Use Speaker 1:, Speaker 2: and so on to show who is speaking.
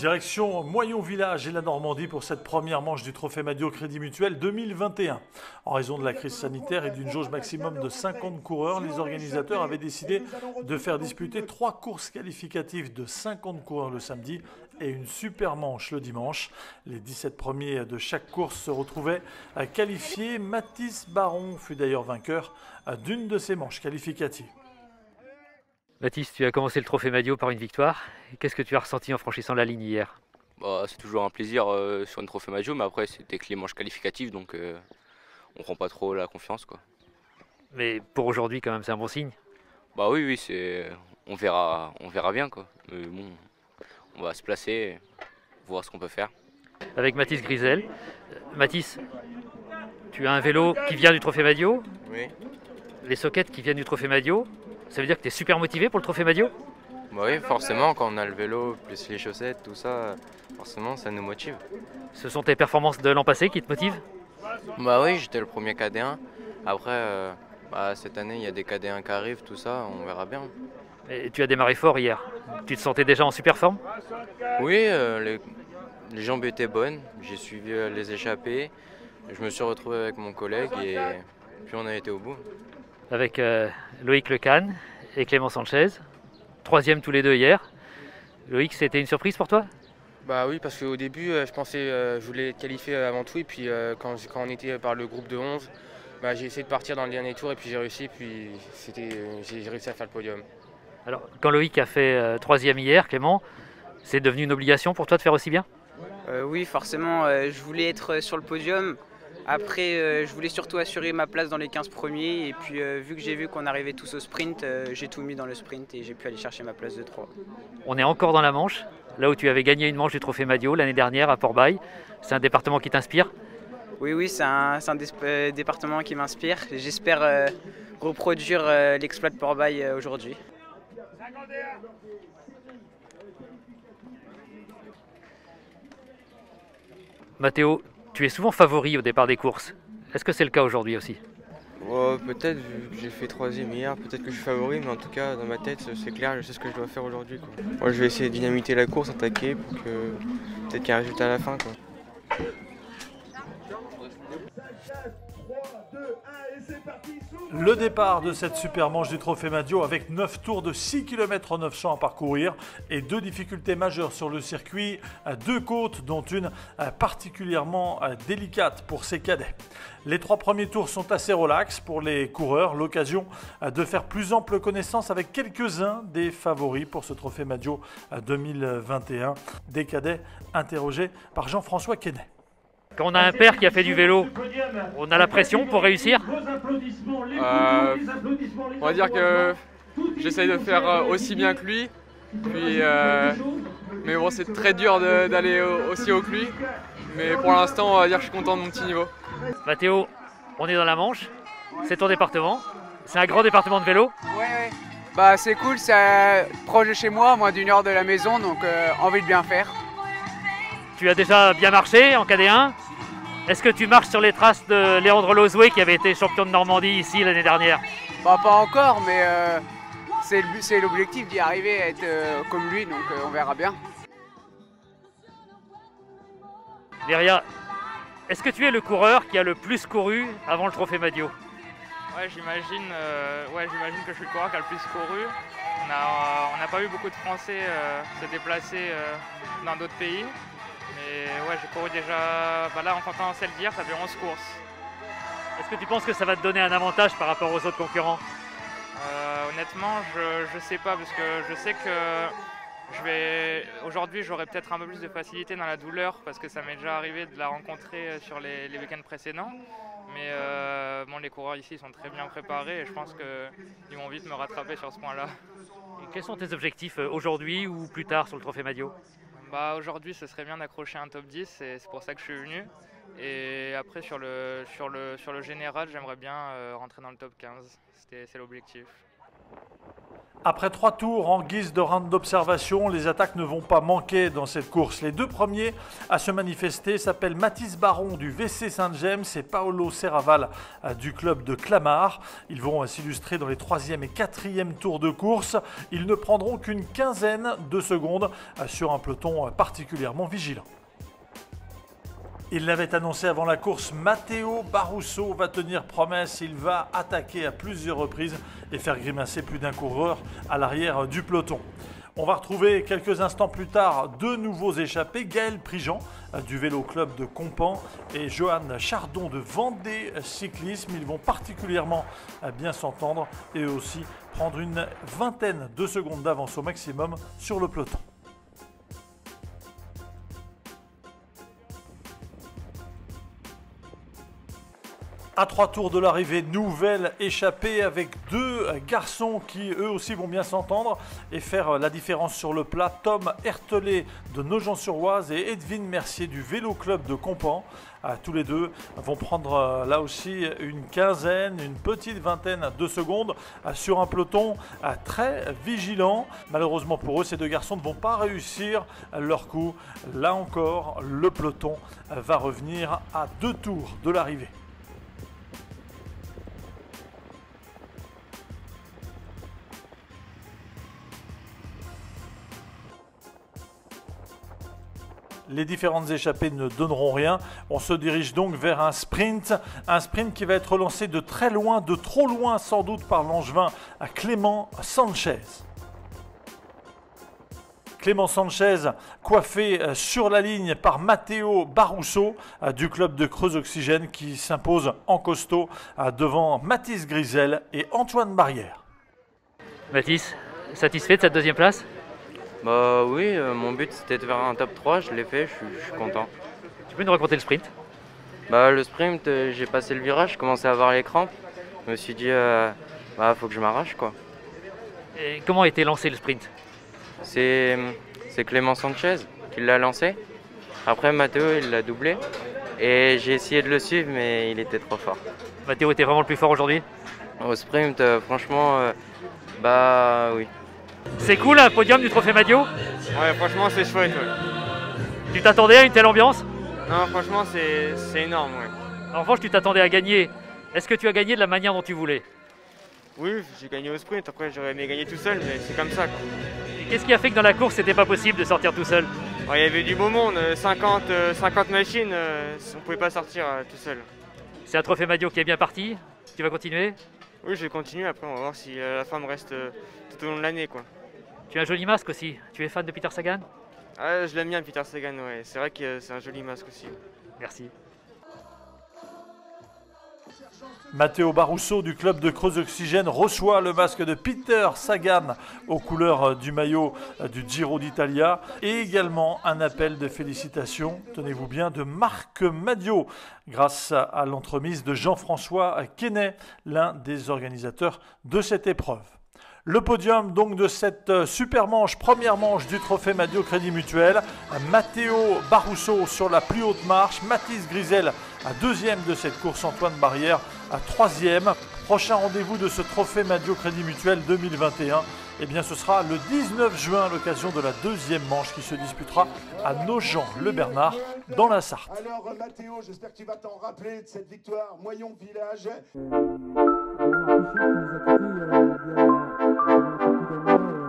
Speaker 1: Direction Moyon Village et la Normandie pour cette première manche du Trophée Madio Crédit Mutuel 2021. En raison de la crise sanitaire et d'une jauge maximum de 50 coureurs, les organisateurs avaient décidé de faire disputer 3 courses qualificatives de 50 coureurs le samedi et une super manche le dimanche. Les 17 premiers de chaque course se retrouvaient qualifiés. Mathis Baron fut d'ailleurs vainqueur d'une de ces manches qualificatives.
Speaker 2: Mathis, tu as commencé le Trophée Madio par une victoire. Qu'est-ce que tu as ressenti en franchissant la ligne hier?
Speaker 3: C'est toujours un plaisir sur une Trophée Madio, mais après c'était que les manches qualificatives, donc on prend pas trop la confiance, quoi.
Speaker 2: Mais pour aujourd'hui, quand même, c'est un bon signe.
Speaker 3: Oui, on verra bien, quoi. Mais bon, on va se placer, voir ce qu'on peut faire.
Speaker 2: Avec Mathis Grisel. Mathis, tu as un vélo qui vient du Trophée Madio,
Speaker 4: Oui.
Speaker 2: les sockets qui viennent du Trophée Madio. Ça veut dire que tu es super motivé pour le Trophée Madio?
Speaker 4: Oui, forcément, quand on a le vélo, plus les chaussettes, tout ça, forcément, ça nous motive.
Speaker 2: Ce sont tes performances de l'an passé qui te motivent?
Speaker 4: Oui, j'étais le premier KD1. Après, cette année, il y a des KD1 qui arrivent, tout ça, on verra bien.
Speaker 2: Et tu as démarré fort hier. Tu te sentais déjà en super forme?
Speaker 4: Oui, les jambes étaient bonnes, j'ai suivi les échappées, je me suis retrouvé avec mon collègue et puis on a été au bout.
Speaker 2: Avec Loïc Lecane et Clément Sanchez. Troisième tous les deux hier. Loïc, c'était une surprise pour toi?
Speaker 5: Oui, parce qu'au début, je pensais je voulais être qualifié avant tout. Et puis quand on était par le groupe de 11, j'ai essayé de partir dans le dernier tour et puis j'ai réussi. Puis j'ai réussi à faire le podium.
Speaker 2: Alors, quand Loïc a fait troisième hier, Clément, c'est devenu une obligation pour toi de faire aussi bien?
Speaker 6: Oui, forcément, je voulais être sur le podium. Après, je voulais surtout assurer ma place dans les 15 premiers. Et puis, vu que j'ai vu qu'on arrivait tous au sprint, j'ai tout mis dans le sprint et j'ai pu aller chercher ma place de 3.
Speaker 2: On est encore dans la Manche, là où tu avais gagné une manche du Trophée Madio l'année dernière à Port-Bail. C'est un département qui t'inspire?
Speaker 6: Oui, c'est un département qui m'inspire. J'espère reproduire l'exploit de Port-Bail aujourd'hui.
Speaker 2: Mathéo, tu es souvent favori au départ des courses. Est-ce que c'est le cas aujourd'hui aussi?
Speaker 5: Peut-être, vu que j'ai fait troisième hier, peut-être que je suis favori, mais en tout cas, dans ma tête, c'est clair, je sais ce que je dois faire aujourd'hui, quoi. Moi, je vais essayer de dynamiter la course, attaquer, pour que peut-être qu'il y ait un résultat à la fin, quoi.
Speaker 1: Le départ de cette super manche du Trophée Madio avec 9 tours de 6 km 900 à parcourir et 2 difficultés majeures sur le circuit, 2 côtes dont une particulièrement délicate pour ces cadets. Les 3 premiers tours sont assez relax pour les coureurs, l'occasion de faire plus ample connaissance avec quelques-uns des favoris pour ce Trophée Madio 2021, des cadets interrogés par Jean-François Quesnay.
Speaker 2: Quand on a un père qui a fait du vélo, on a la pression pour réussir?
Speaker 7: On va dire que j'essaye de faire aussi bien que lui. Mais bon, c'est très dur d'aller aussi haut que lui. Mais pour l'instant, on va dire que je suis content de mon petit niveau.
Speaker 2: Mathéo, on est dans la Manche, c'est ton département. C'est un grand département de vélo?
Speaker 8: Ouais. C'est cool, c'est proche de chez moi, moins d'une heure de la maison, donc envie de bien faire.
Speaker 2: Tu as déjà bien marché en KD1. Est-ce que tu marches sur les traces de Léandre Lozoué qui avait été champion de Normandie ici l'année dernière?
Speaker 8: Pas encore, mais c'est l'objectif d'y arriver à être comme lui, donc on verra bien.
Speaker 2: Léria, est-ce que tu es le coureur qui a le plus couru avant le Trophée Madio?
Speaker 9: J'imagine que je suis le coureur qui a le plus couru. On n'a pas eu beaucoup de Français se déplacer dans d'autres pays. Mais j'ai couru déjà, là en comptant celle d'hier, ça fait 11 courses.
Speaker 2: Est-ce que tu penses que ça va te donner un avantage par rapport aux autres concurrents?
Speaker 9: Honnêtement, je sais pas, parce que je sais que aujourd'hui j'aurai peut-être un peu plus de facilité dans la douleur, parce que ça m'est déjà arrivé de la rencontrer sur les week-ends précédents. Mais les coureurs ici sont très bien préparés et je pense qu'ils vont vite me rattraper sur ce point-là.
Speaker 2: Et quels sont tes objectifs aujourd'hui ou plus tard sur le Trophée Madio?
Speaker 9: Aujourd'hui, ce serait bien d'accrocher un top 10 et c'est pour ça que je suis venu. Et après, sur le général, j'aimerais bien rentrer dans le top 15. C'est l'objectif.
Speaker 1: Après 3 tours en guise de round d'observation, les attaques ne vont pas manquer dans cette course. Les deux premiers à se manifester s'appellent Mathis Baron du VC Saint-James et Paolo Serraval du club de Clamart. Ils vont s'illustrer dans les 3e et 4e tours de course. Ils ne prendront qu'une quinzaine de secondes sur un peloton particulièrement vigilant. Il l'avait annoncé avant la course, Matteo Barusso va tenir promesse. Il va attaquer à plusieurs reprises et faire grimacer plus d'un coureur à l'arrière du peloton. On va retrouver quelques instants plus tard deux nouveaux échappés, Gaël Prigent du Vélo Club de Compan et Johan Chardon de Vendée Cyclisme. Ils vont particulièrement bien s'entendre et eux aussi prendre une vingtaine de secondes d'avance au maximum sur le peloton. À 3 tours de l'arrivée, nouvelle échappée avec deux garçons qui eux aussi vont bien s'entendre et faire la différence sur le plat. Tom Hertelet de Nogent-sur-Oise et Edwin Mercier du Vélo Club de Compan. Tous les deux vont prendre là aussi une quinzaine, une petite vingtaine de secondes sur un peloton très vigilant. Malheureusement pour eux, ces deux garçons ne vont pas réussir leur coup. Là encore, le peloton va revenir à 2 tours de l'arrivée. Les différentes échappées ne donneront rien. On se dirige donc vers un sprint qui va être lancé de très loin, de trop loin sans doute par l'Angevin à Clément Sanchez. Clément Sanchez coiffé sur la ligne par Matteo Barusso du club de Creuse Oxygène qui s'impose en costaud devant Mathis Grisel et Antoine Barrière.
Speaker 2: Mathis, satisfait de cette deuxième place ?
Speaker 4: Bah oui, mon but c'était de faire un top 3, je l'ai fait, je suis content.
Speaker 2: Tu peux nous raconter le sprint ?
Speaker 4: Bah le sprint, j'ai passé le virage, je commençais à avoir les crampes. Je me suis dit, faut que je m'arrache quoi.
Speaker 2: Et comment a été lancé le sprint ?
Speaker 4: C'est Clément Sanchez qui l'a lancé. Après Matteo il l'a doublé. Et j'ai essayé de le suivre mais il était trop fort.
Speaker 2: Matteo était vraiment le plus fort aujourd'hui ?
Speaker 4: Au sprint, franchement, bah oui.
Speaker 2: C'est cool un podium du Trophée Madio ?
Speaker 5: Ouais, franchement, c'est chouette. Ouais.
Speaker 2: Tu t'attendais à une telle ambiance ?
Speaker 5: Non, franchement, c'est énorme. Ouais.
Speaker 2: En revanche, tu t'attendais à gagner. Est-ce que tu as gagné de la manière dont tu voulais ?
Speaker 5: Oui, j'ai gagné au sprint. Après, j'aurais aimé gagner tout seul, mais c'est comme ça.
Speaker 2: Et qu'est-ce qui a fait que dans la course, c'était pas possible de sortir tout seul ?
Speaker 5: Il y avait du beau monde, 50 machines, on pouvait pas sortir tout seul.
Speaker 2: C'est un Trophée Madio qui est bien parti. Tu vas continuer ?
Speaker 5: Oui, je vais continuer. Après, on va voir si la forme reste tout au long de l'année, quoi.
Speaker 2: Tu as un joli masque aussi. Tu es fan de Peter Sagan ?
Speaker 5: Ah, je l'aime bien, Peter Sagan, ouais. C'est vrai que c'est un joli masque aussi.
Speaker 2: Merci.
Speaker 1: Matteo Barusso du club de Creuse Oxygène reçoit le masque de Peter Sagan aux couleurs du maillot du Giro d'Italia et également un appel de félicitations, tenez-vous bien, de Marc Madio grâce à l'entremise de Jean-François Quesnay, l'un des organisateurs de cette épreuve. Le podium donc de cette super manche, première manche du Trophée Madio Crédit Mutuel. Matteo Barusso sur la plus haute marche, Mathis Grisel à deuxième de cette course, Antoine Barrière à troisième. Prochain rendez-vous de ce Trophée Madio Crédit Mutuel 2021, eh bien ce sera le 19 juin à l'occasion de la deuxième manche qui se disputera à Nogent-le-Bernard dans la Sarthe.
Speaker 10: Alors Matteo, j'espère que tu vas t'en rappeler de cette victoire, Moyon Village.
Speaker 11: On a l'impression que vous a quitté il y a